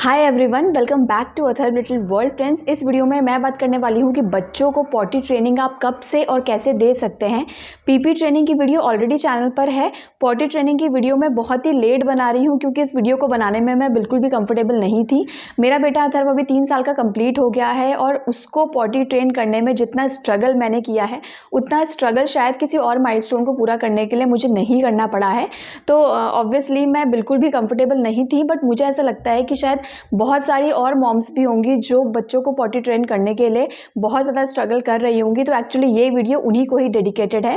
Hi everyone, welcome back to अथर little world. Friends, इस वीडियो में मैं बात करने वाली हूँ कि बच्चों को पॉटी ट्रेनिंग आप कब से और कैसे दे सकते हैं। पीपी ट्रेनिंग की वीडियो ऑलरेडी चैनल पर है। पॉटी ट्रेनिंग की वीडियो मैं बहुत ही लेट बना रही हूँ क्योंकि इस वीडियो को बनाने में मैं बिल्कुल भी कंफर्टेबल नहीं थी। मेरा बेटा अथर्व अभी 3 साल का कंप्लीट हो गया है और उसको पॉटी ट्रेन करने में जितना स्ट्रगल मैंने किया है उतना स्ट्रगल शायद किसी और माइलस्टोन को पूरा करने के लिए मुझे नहीं करना पड़ा है। तो ऑब्वियसली मैं बिल्कुल भी कंफर्टेबल नहीं थी, बट मुझे ऐसा लगता है कि शायद बहुत सारी और मॉम्स भी होंगी जो बच्चों को पॉटी ट्रेन करने के लिए बहुत ज़्यादा स्ट्रगल कर रही होंगी। तो एक्चुअली ये वीडियो उन्हीं को ही डेडिकेटेड है।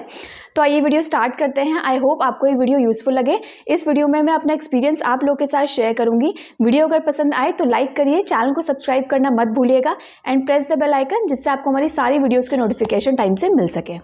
तो आइए वीडियो स्टार्ट करते हैं। आई होप आपको ये वीडियो यूजफुल लगे। इस वीडियो में मैं अपना एक्सपीरियंस आप लोग के साथ शेयर करूंगी। वीडियो अगर पसंद आए तो लाइक करिए, चैनल को सब्सक्राइब करना मत भूलिएगा and press the bell icon जिससे आपको हमारी सारी वीडियोज़ के नोटिफिकेशन टाइम से मिल सके।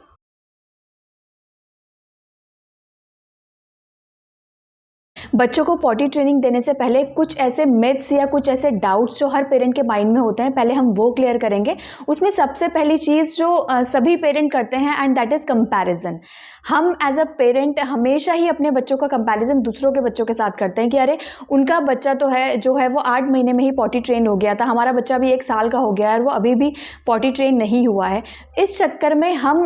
बच्चों को पॉटी ट्रेनिंग देने से पहले कुछ ऐसे मिथ्स या कुछ ऐसे डाउट्स जो हर पेरेंट के माइंड में होते हैं, पहले हम वो क्लियर करेंगे। उसमें सबसे पहली चीज़ जो सभी पेरेंट करते हैं एंड दैट इज़ कंपैरिजन। हम एज अ पेरेंट हमेशा ही अपने बच्चों का कंपैरिजन दूसरों के बच्चों के साथ करते हैं कि अरे उनका बच्चा तो है जो है वो 8 महीने में ही पॉटी ट्रेन हो गया था, हमारा बच्चा भी 1 साल का हो गया है और वो अभी भी पॉटी ट्रेन नहीं हुआ है। इस चक्कर में हम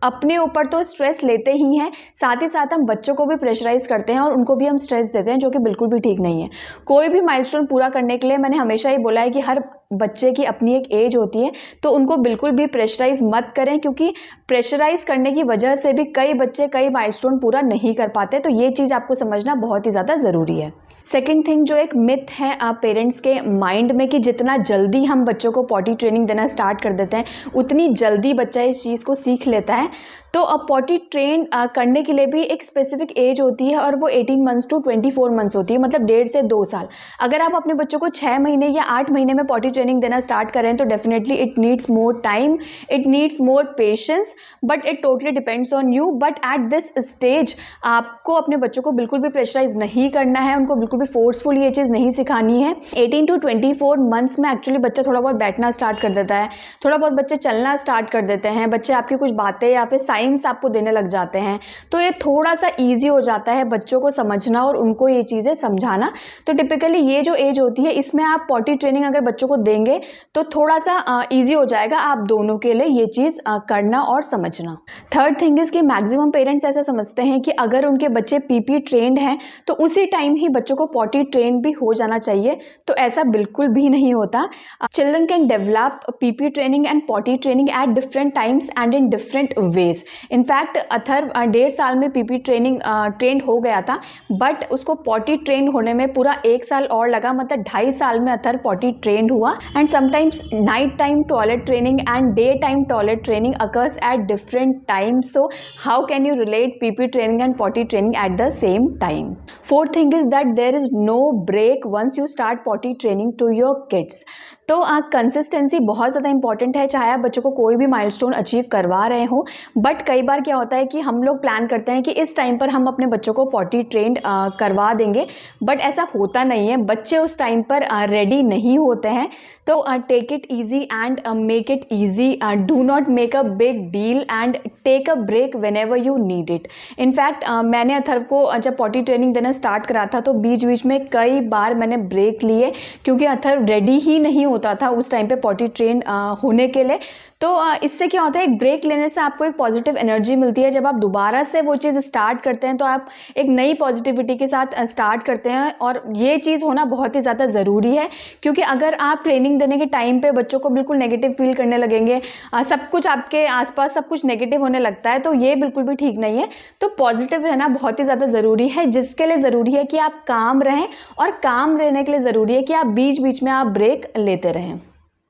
अपने ऊपर तो स्ट्रेस लेते ही हैं, साथ ही साथ हम बच्चों को भी प्रेशराइज करते हैं और उनको भी हम स्ट्रेस देते हैं, जो कि बिल्कुल भी ठीक नहीं है। कोई भी माइलस्टोन पूरा करने के लिए मैंने हमेशा ही बोला है कि हर बच्चे की अपनी एक एज होती है, तो उनको बिल्कुल भी प्रेशराइज मत करें, क्योंकि प्रेशराइज करने की वजह से भी कई बच्चे कई माइलस्टोन पूरा नहीं कर पाते। तो ये चीज़ आपको समझना बहुत ही ज़्यादा ज़रूरी है। सेकेंड थिंग, जो एक मिथ है पेरेंट्स के माइंड में कि जितना जल्दी हम बच्चों को पॉटी ट्रेनिंग देना स्टार्ट कर देते हैं उतनी जल्दी बच्चा इस चीज़ को सीख लेता है। तो अब पॉटी ट्रेन करने के लिए भी एक स्पेसिफिक एज होती है और वो 18 मंथ्स टू 24 मंथ्स होती है, मतलब 1.5 से 2 साल। अगर आप अपने बच्चों को 6 महीने या 8 महीने में पॉटी ट्रेनिंग देना स्टार्ट करें तो definitely it needs more time, it needs more patience, but it totally depends on you. But at this stage आपको अपने बच्चों को बिल्कुल भी प्रेशराइज नहीं करना है, उनको बिल्कुल भी फोर्सफुल ये चीज़ नहीं सिखानी है। 18 टू 24 मंथ्स में एक्चुअली बच्चा थोड़ा बहुत बैठना स्टार्ट कर देता है, थोड़ा बहुत बच्चे चलना स्टार्ट कर देते हैं, बच्चे आपकी कुछ बातें या फिर साइंस आपको देने लग जाते हैं। तो ये थोड़ा सा ईजी हो जाता है बच्चों को समझना और उनको ये चीज़ें समझाना। तो टिपिकली ये जो एज होती है इसमें आप पॉटी ट्रेनिंग अगर बच्चों को देंगे तो थोड़ा सा ईजी हो जाएगा आप दोनों के लिए ये चीज़ करना और समझना। थर्ड थिंग इज़ कि मैक्सिमम पेरेंट्स ऐसा समझते हैं कि अगर उनके बच्चे पीपी ट्रेंड हैं तो उसी टाइम ही बच्चों को पॉटी ट्रेन भी हो जाना चाहिए। तो ऐसा बिल्कुल भी नहीं होता। Children can develop PP training and potty training eight different times and in different ways. In fact Atharva 1.5 साल में पीपी ट्रेनिंग ट्रेंड हो गया था, बट उसको पॉटी ट्रेन होने में पूरा 1 साल और लगा, मतलब 2.5 साल में अथर्व पॉटी ट्रेंड हुआ। And sometimes night time toilet training and day time toilet training occurs at different times. So how can you relate PP training and potty training at the same time? Fourth thing is that there is no break once you start potty training to your kids. तो consistency बहुत ज़्यादा important है, चाहे आप बच्चों को कोई भी माइलस्टोन अचीव करवा रहे हो। बट कई बार क्या होता है कि हम लोग प्लान करते हैं कि इस टाइम पर हम अपने बच्चों को पॉटी ट्रेंड करवा देंगे, बट ऐसा होता नहीं है। बच्चे उस टाइम पर रेडी नहीं होते हैं। तो take it easy and make it easy, do not make a big deal and take a break whenever you need it. In fact मैंने अथर्व को जब पॉटी ट्रेनिंग देना स्टार्ट करा था तो बीच बीच में कई बार मैंने ब्रेक लिए, क्योंकि अथर्व रेडी ही नहीं होता था उस टाइम पे पॉटी ट्रेन होने के लिए। तो इससे क्या होता है, एक ब्रेक लेने से आपको एक पॉजिटिव एनर्जी मिलती है। जब आप दोबारा से वो चीज़ स्टार्ट करते हैं तो आप एक नई पॉजिटिविटी के साथ स्टार्ट करते हैं, और ये चीज़ होना बहुत ही ज़्यादा ज़रूरी है। क्योंकि अगर आप ट्रेनिंग देने के टाइम पे बच्चों को बिल्कुल नेगेटिव फील करने लगेंगे, सब कुछ आपके आसपास सब कुछ नेगेटिव होने लगता है, तो ये बिल्कुल भी ठीक नहीं है। तो पॉजिटिव रहना बहुत ही ज़्यादा ज़रूरी है, जिसके लिए ज़रूरी है कि आप काम रहें, और काम रहने के लिए ज़रूरी है कि आप बीच बीच में आप ब्रेक लेते रहें।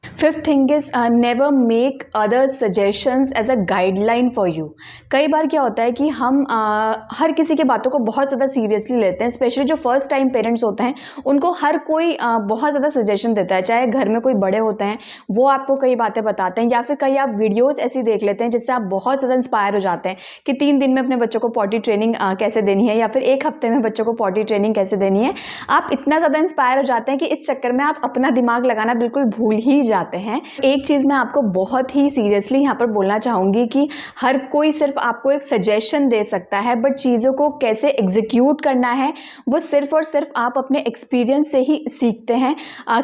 Fifth thing is never make other suggestions as a guideline for you. कई बार क्या होता है कि हम हर किसी की बातों को बहुत ज़्यादा सीरियसली लेते हैं, स्पेशली जो फर्स्ट टाइम पेरेंट्स होते हैं उनको हर कोई बहुत ज़्यादा सजेशन देता है। चाहे घर में कोई बड़े होते हैं वो आपको कई बातें बताते हैं, या फिर कई आप वीडियोज़ ऐसी देख लेते हैं जिससे आप बहुत ज़्यादा इंस्पायर हो जाते हैं कि 3 दिन में अपने बच्चों को पॉटी ट्रेनिंग कैसे देनी है, या फिर 1 हफ्ते में बच्चों को पॉटी ट्रेनिंग कैसे देनी है। आप इतना ज़्यादा इंस्पायर हो जाते हैं कि इस चक्कर में आप अपना दिमाग लगाना बिल्कुल भूल ही जाते जाते हैं। एक चीज़ मैं आपको बहुत ही सीरियसली यहाँ पर बोलना चाहूँगी कि हर कोई सिर्फ आपको एक सजेशन दे सकता है, बट चीज़ों को कैसे एग्जीक्यूट करना है वो सिर्फ और सिर्फ आप अपने एक्सपीरियंस से ही सीखते हैं।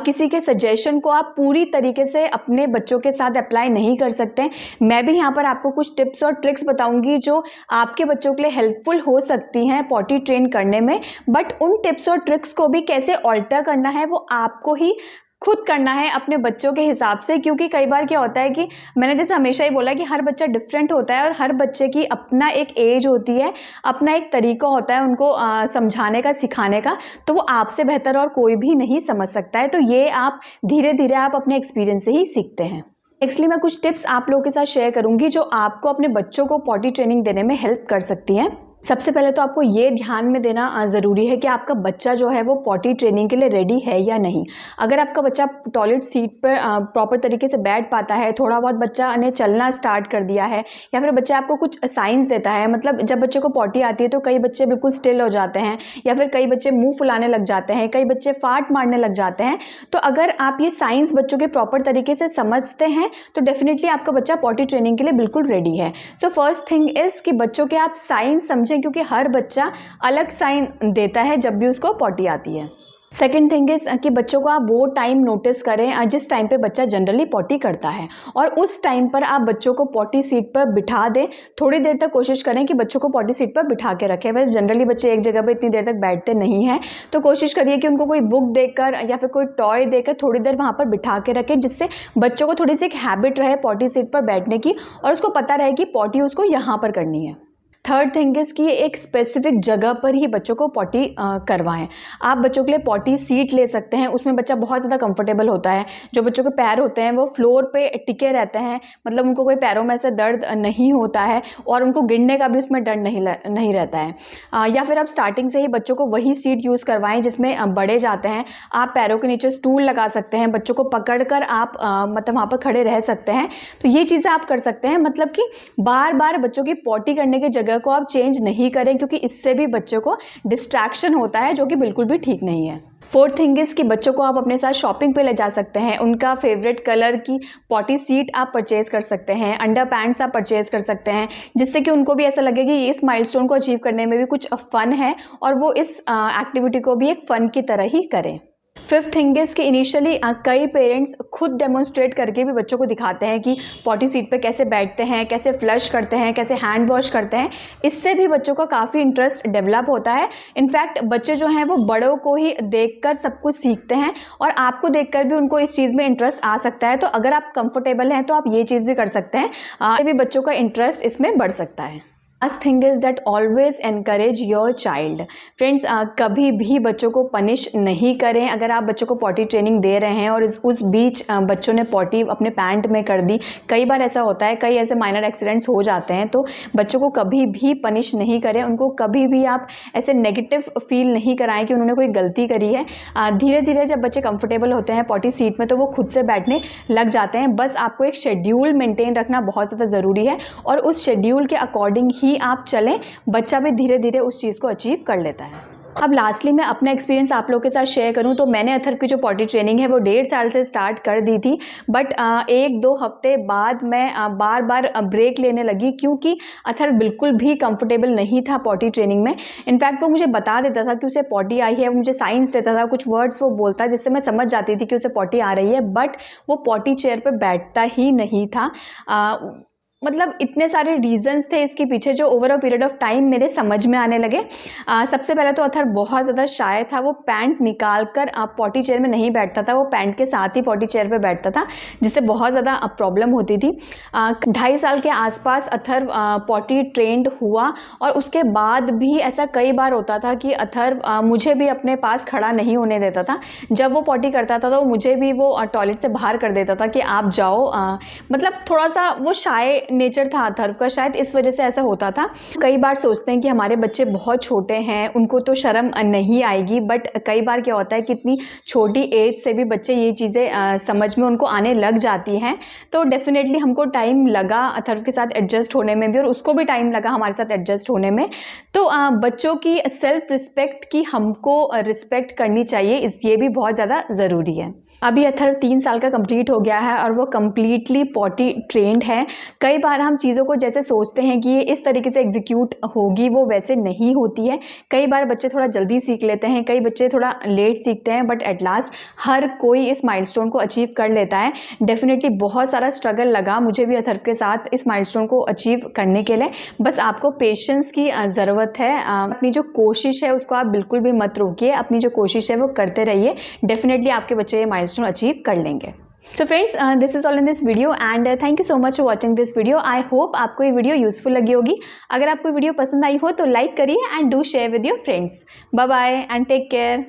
किसी के सजेशन को आप पूरी तरीके से अपने बच्चों के साथ अप्लाई नहीं कर सकते। मैं भी यहाँ पर आपको कुछ टिप्स और ट्रिक्स बताऊंगी जो आपके बच्चों के लिए हेल्पफुल हो सकती हैं पॉटी ट्रेन करने में, बट उन टिप्स और ट्रिक्स को भी कैसे ऑल्टर करना है वो आपको ही खुद करना है अपने बच्चों के हिसाब से। क्योंकि कई बार क्या होता है कि मैंने जैसे हमेशा ही बोला कि हर बच्चा डिफरेंट होता है और हर बच्चे की अपना एक एज होती है, अपना एक तरीका होता है उनको समझाने का, सिखाने का, तो वो आपसे बेहतर और कोई भी नहीं समझ सकता है। तो ये आप धीरे धीरे आप अपने एक्सपीरियंस से ही सीखते हैं। एक्चुअली मैं कुछ टिप्स आप लोगों के साथ शेयर करूंगी जो आपको अपने बच्चों को पॉटी ट्रेनिंग देने में हेल्प कर सकती हैं। सबसे पहले तो आपको ये ध्यान में देना ज़रूरी है कि आपका बच्चा जो है वो पॉटी ट्रेनिंग के लिए रेडी है या नहीं। अगर आपका बच्चा टॉयलेट सीट पर प्रॉपर तरीके से बैठ पाता है, थोड़ा बहुत बच्चा ने चलना स्टार्ट कर दिया है, या फिर बच्चा आपको कुछ साइंस देता है, मतलब जब बच्चे को पॉटी आती है तो कई बच्चे बिल्कुल स्टिल हो जाते हैं, या फिर कई बच्चे मुंह फुलाने लग जाते हैं, कई बच्चे फाट मारने लग जाते हैं। तो अगर आप ये साइंस बच्चों के प्रॉपर तरीके से समझते हैं तो डेफिनेटली आपका बच्चा पॉटी ट्रेनिंग के लिए बिल्कुल रेडी है। सो फर्स्ट थिंग इज़ कि बच्चों के आप साइंस समझें, क्योंकि हर बच्चा अलग साइन देता है जब भी उसको पॉटी आती है। सेकेंड थिंग इज़ कि बच्चों को आप वो टाइम नोटिस करें जिस टाइम पे बच्चा जनरली पॉटी करता है, और उस टाइम पर आप बच्चों को पॉटी सीट पर बिठा दें। थोड़ी देर तक कोशिश करें कि बच्चों को पॉटी सीट पर बिठा के रखें। वैसे जनरली बच्चे एक जगह पर इतनी देर तक बैठते नहीं हैं, तो कोशिश करिए कि उनको कोई बुक देकर या फिर कोई टॉय देकर थोड़ी देर वहाँ पर बिठा के रखें, जिससे बच्चों को थोड़ी सी एक हैबिट रहे पॉटी सीट पर बैठने की, और उसको पता रहे कि पॉटी उसको यहाँ पर करनी है। थर्ड थिंग इज़ कि एक स्पेसिफिक जगह पर ही बच्चों को पॉटी करवाएं। आप बच्चों के लिए पॉटी सीट ले सकते हैं, उसमें बच्चा बहुत ज़्यादा कंफर्टेबल होता है। जो बच्चों के पैर होते हैं वो फ्लोर पे टिके रहते हैं, मतलब उनको कोई पैरों में से दर्द नहीं होता है, और उनको गिरने का भी उसमें डर नहीं रहता है। या फिर आप स्टार्टिंग से ही बच्चों को वही सीट यूज़ करवाएं जिसमें बड़े जाते हैं। आप पैरों के नीचे स्टूल लगा सकते हैं, बच्चों को पकड़ कर आप मतलब वहाँ पर खड़े रह सकते हैं। तो ये चीज़ें आप कर सकते हैं, मतलब कि बार बार बच्चों की पॉटी करने की जगह को आप चेंज नहीं करें, क्योंकि इससे भी बच्चों को डिस्ट्रैक्शन होता है, जो कि बिल्कुल भी ठीक नहीं है। फोर्थ थिंग इज़ कि बच्चों को आप अपने साथ शॉपिंग पे ले जा सकते हैं। उनका फेवरेट कलर की पॉटी सीट आप परचेज़ कर सकते हैं, अंडर पैंट्स आप परचेज़ कर सकते हैं, जिससे कि उनको भी ऐसा लगे कि इस माइलस्टोन को अचीव करने में भी कुछ फ़न है, और वो इस एक्टिविटी को भी एक फ़न की तरह ही करें। फिफ्थ थिंग इज़ कि इनिशियली कई पेरेंट्स खुद डेमोन्स्ट्रेट करके भी बच्चों को दिखाते हैं कि पॉटी सीट पे कैसे बैठते हैं, कैसे फ्लश करते हैं, कैसे हैंड वॉश करते हैं। इससे भी बच्चों का काफ़ी इंटरेस्ट डेवलप होता है। इनफैक्ट बच्चे जो हैं वो बड़ों को ही देखकर सब कुछ सीखते हैं, और आपको देखकर भी उनको इस चीज़ में इंटरेस्ट आ सकता है। तो अगर आप कंफर्टेबल हैं तो आप ये चीज़ भी कर सकते हैं, भी बच्चों का इंटरेस्ट इसमें बढ़ सकता है। Last thing is that always encourage your child. Friends, कभी भी बच्चों को पनिश नहीं करें। अगर आप बच्चों को पॉटी ट्रेनिंग दे रहे हैं और उस बीच बच्चों ने पॉटी अपने पैंट में कर दी, कई बार ऐसा होता है, कई ऐसे माइनर एक्सीडेंट्स हो जाते हैं, तो बच्चों को कभी भी पनिश नहीं करें। उनको कभी भी आप ऐसे नेगेटिव फील नहीं कराएं कि उन्होंने कोई गलती करी है। धीरे धीरे जब बच्चे कंफर्टेबल होते हैं पॉटी सीट में तो वो खुद से बैठने लग जाते हैं। बस आपको एक शेड्यूल मेंटेन रखना बहुत ज़्यादा ज़रूरी है, और उस शेड्यूल के अकॉर्डिंग ही आप चलें, बच्चा भी धीरे धीरे उस चीज़ को अचीव कर लेता है। अब लास्टली मैं अपना एक्सपीरियंस आप लोगों के साथ शेयर करूं तो मैंने अथर्व की जो पॉटी ट्रेनिंग है वो 1.5 साल से स्टार्ट कर दी थी, बट 1-2 हफ्ते बाद मैं बार बार ब्रेक लेने लगी, क्योंकि अथर्व बिल्कुल भी कंफर्टेबल नहीं था पॉटी ट्रेनिंग में। इनफैक्ट वो मुझे बता देता था कि उसे पॉटी आई है, वो मुझे साइंस देता था, कुछ वर्ड्स वो बोलता जिससे मैं समझ जाती थी कि उसे पॉटी आ रही है, बट वो पॉटी चेयर पर बैठता ही नहीं था। मतलब इतने सारे रीजंस थे इसके पीछे जो over a period of time मेरे समझ में आने लगे। सबसे पहले तो अथर्व बहुत ज़्यादा शाय था। वो पैंट निकाल कर पॉटी चेयर में नहीं बैठता था, वो पैंट के साथ ही पॉटी चेयर पे बैठता था, जिससे बहुत ज़्यादा प्रॉब्लम होती थी। 2.5 साल के आसपास अथर्व पॉटी ट्रेंड हुआ, और उसके बाद भी ऐसा कई बार होता था कि अथर्व मुझे भी अपने पास खड़ा नहीं होने देता था। जब वो पॉटी करता था तो मुझे भी वो टॉयलेट से बाहर कर देता था कि आप जाओ। मतलब थोड़ा सा वो शाय नेचर था अथर्व का, शायद इस वजह से ऐसा होता था। कई बार सोचते हैं कि हमारे बच्चे बहुत छोटे हैं, उनको तो शर्म नहीं आएगी, बट कई बार क्या होता है कि इतनी छोटी एज से भी बच्चे ये चीज़ें समझ में उनको आने लग जाती हैं। तो डेफिनेटली हमको टाइम लगा अथर्व के साथ एडजस्ट होने में भी, और उसको भी टाइम लगा हमारे साथ एडजस्ट होने में। तो बच्चों की सेल्फ रिस्पेक्ट की हमको रिस्पेक्ट करनी चाहिए, ये भी बहुत ज़्यादा ज़रूरी है। अभी अथर्व 3 साल का कंप्लीट हो गया है और वो कम्प्लीटली पॉटी ट्रेंड है। कई बार हम चीज़ों को जैसे सोचते हैं कि ये इस तरीके से एग्जीक्यूट होगी, वो वैसे नहीं होती है। कई बार बच्चे थोड़ा जल्दी सीख लेते हैं, कई बच्चे थोड़ा लेट सीखते हैं, बट एट लास्ट हर कोई इस माइलस्टोन को अचीव कर लेता है। डेफिनेटली बहुत सारा स्ट्रगल लगा मुझे भी अथर्व के साथ इस माइलस्टोन को अचीव करने के लिए। बस आपको पेशेंस की ज़रूरत है। अपनी जो कोशिश है उसको आप बिल्कुल भी मत रोकिए, अपनी जो कोशिश है वो करते रहिए। डेफिनेटली आपके बच्चे ये माइलस्टोन अचीव कर लेंगे। So friends, this is all in this video and thank you so much for watching this video. I hope आपको ये वीडियो यूजफुल लगी होगी। अगर आपको वीडियो पसंद आई हो तो लाइक करिए and do share with your friends. Bye bye and take care.